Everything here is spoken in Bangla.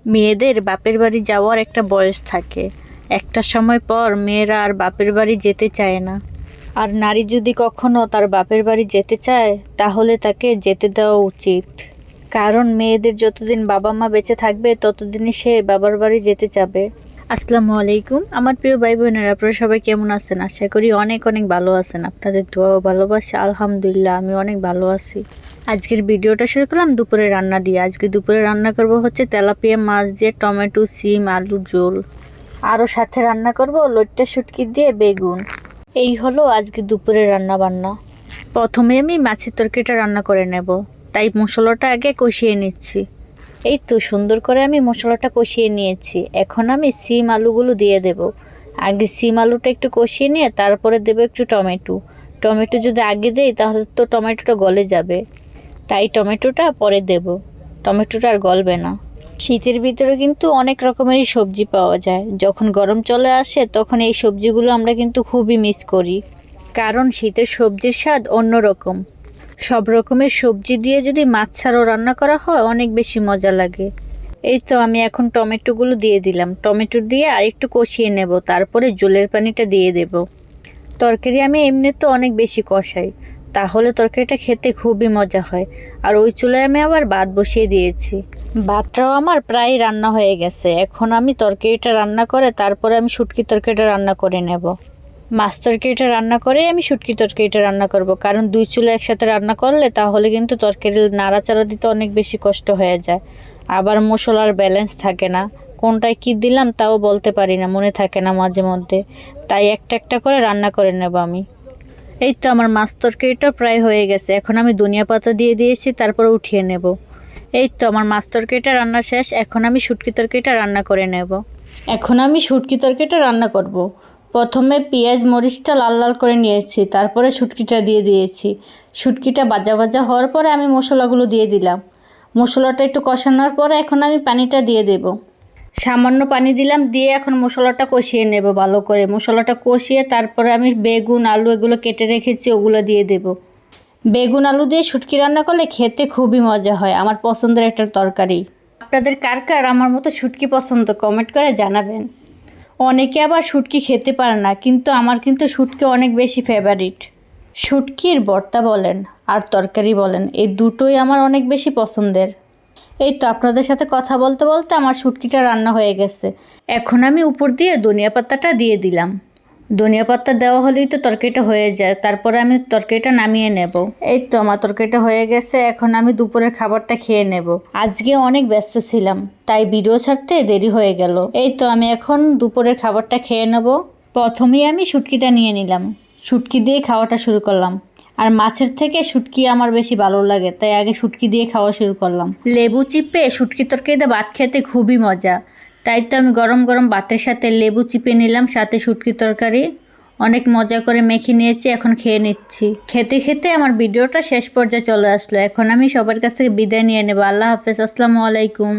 মেয়েদের বাপের বাড়ি যাওয়ার একটা বয়স থাকে। একটা সময় পর মেয়েরা আর বাপের বাড়ি যেতে চায় না। আর নারী যদি কখনো তার বাপের বাড়ি যেতে চায় তাহলে তাকে যেতে দেওয়া উচিত। কারণ মেয়েদের যতদিন বাবা মা বেঁচে থাকবে ততদিনই সে বাবার বাড়ি যেতে চাবে। আসসালামু আলাইকুম আমার প্রিয় ভাই বোনেরা, আপনারা সবাই কেমন আছেন? আশা করি অনেক অনেক ভালো আছেন। আপনাদের দোয়া ও ভালোবাসা আলহামদুলিল্লাহ আমি অনেক ভালো আছি। আজকের ভিডিওটা শুরু করলাম দুপুরে রান্না দিয়ে। আজকে দুপুরে রান্না করব হচ্ছে তেলাপিয়া মাছ দিয়ে টমেটো সিম আলুর ঝোল। আরও সাথে রান্না করব লইট্টা শুটকি দিয়ে বেগুন। এই হলো আজকে দুপুরে রান্না বান্না। প্রথমে আমি মাছের তরকারিটা রান্না করে নেব, তাই মশলাটা আগে কষিয়ে নিচ্ছি। এই তো সুন্দর করে আমি মশলাটা কষিয়ে নিয়েছি। এখন আমি সিম আলুগুলো দিয়ে দেব। আগে সিম আলুটা একটু কষিয়ে নিয়ে তারপরে দেবো একটু টমেটো। টমেটো যদি আগে দেই তাহলে তো টমেটোটা গলে যাবে, তাই টমেটোটা পরে দেব। টমেটোটা আর গলবে না। শীতের ভিতরে কিন্তু অনেক রকমেরই সবজি পাওয়া যায়। যখন গরম চলে আসে তখন এই সবজিগুলো আমরা কিন্তু খুবই মিস করি, কারণ শীতের সবজির স্বাদ অন্যরকম। সব রকমের সবজি দিয়ে যদি মাছ ছাড়াও রান্না করা হয় অনেক বেশি মজা লাগে। এই তো আমি এখন টমেটোগুলো দিয়ে দিলাম। টমেটো দিয়ে আরেকটু কষিয়ে নেব, তারপরে জলের পানিটা দিয়ে দেব। তরকারি আমি এমনি তো অনেক বেশি কষাই, তাহলে তরকারিটা খেতে খুবই মজা হয়। আর ওই চুলায় আমি আবার ভাত বসিয়ে দিয়েছি। ভাতটাও আমার প্রায় রান্না হয়ে গেছে। এখন আমি তরকারিটা রান্না করে তারপরে আমি শুটকি তরকারিটা রান্না করে নেব। মাছ তরকারিটা রান্না করে আমি শুটকি তরকারিটা রান্না করব, কারণ দুই চুলা একসাথে রান্না করলে তাহলে কিন্তু তরকারি নাড়াচাড়া দিতে অনেক বেশি কষ্ট হয়ে যায়। আবার মশলার ব্যালেন্স থাকে না, কোনটায় কি দিলাম তাও বলতে পারি না, মনে থাকে না মাঝে মধ্যে। তাই একটা একটা করে রান্না করে নেব আমি। এই তো আমার মাছ তরকারিটা প্রায় হয়ে গেছে। এখন আমি ধনিয়া পাতা দিয়ে দিয়েছি, তারপরে উঠিয়ে নেব। এই তো আমার মাছ তরকারিটা রান্না শেষ। এখন আমি শুটকি তরকারিটা রান্না করে নেব। এখন আমি শুটকি তরকারিটা রান্না করব। প্রথমে পেঁয়াজ মরিচটা লাল লাল করে নিয়েছি, তারপরে শুটকিটা দিয়ে দিয়েছি। শুটকিটা ভাজা ভাজা হওয়ার পরে আমি মশলাগুলো দিয়ে দিলাম। মশলাটা একটু কষানোর পরে এখন আমি পানিটা দিয়ে দেব। সামান্য পানি দিলাম, দিয়ে এখন মশলাটা কষিয়ে নেব ভালো করে। মশলাটা কষিয়ে তারপরে আমি বেগুন আলু এগুলো কেটে রেখেছি ওগুলো দিয়ে দেব। বেগুন আলু দিয়ে শুটকি রান্না করলে খেতে খুবই মজা হয়, আমার পছন্দের একটা তরকারি। আপনাদের কার কার আমার মতো শুটকি পছন্দ কমেন্ট করে জানাবেন। অনেকে আবার শুটকি খেতে পারে না, কিন্তু আমার কিন্তু শুটকি অনেক বেশি ফেভারিট। শুটকির ভর্তা বলেন আর তরকারি বলেন, এই দুটোই আমার অনেক বেশি পছন্দের। এই তো আপনাদের সাথে কথা বলতে বলতে আমার শুটকিটা রান্না হয়ে গেছে। এখন আমি উপর দিয়ে ধনিয়া পাতাটা দিয়ে দিলাম। ধনিয়া পাতা দেওয়া হলেই তো তরকারিটা হয়ে যায়। তারপরে আমি তরকারিটা নামিয়ে নেব। এই তো আমার তরকারিটা হয়ে গেছে। এখন আমি দুপুরের খাবারটা খেয়ে নেব। আজকে অনেক ব্যস্ত ছিলাম, তাই ভিডিও ছাড়তে দেরি হয়ে গেল। এই তো আমি এখন দুপুরের খাবারটা খেয়ে নেব। প্রথমেই আমি শুটকিটা নিয়ে নিলাম, শুটকি দিয়ে খাওয়াটা শুরু করলাম। আর মাছের থেকে শুটকি আমার বেশি ভালো লাগে, তাই আগে শুটকি দিয়ে খাওয়া শুরু করলাম। লেবু চিপে শুটকি তরকারিতে ভাত খেতে খুবই মজা, তাই তো আমি গরম গরম ভাতের সাথে লেবু চিপে নিলাম, সাথে শুটকি তরকারি অনেক মজা করে মেখে নিয়েছি। এখন খেয়ে নিচ্ছি। খেতে খেতে আমার ভিডিওটা শেষ পর্যায়ে চলে আসলো। এখন আমি সবার কাছ থেকে বিদায় নিয়ে নেব। আল্লাহ হাফেজ, আসসালামু আলাইকুম।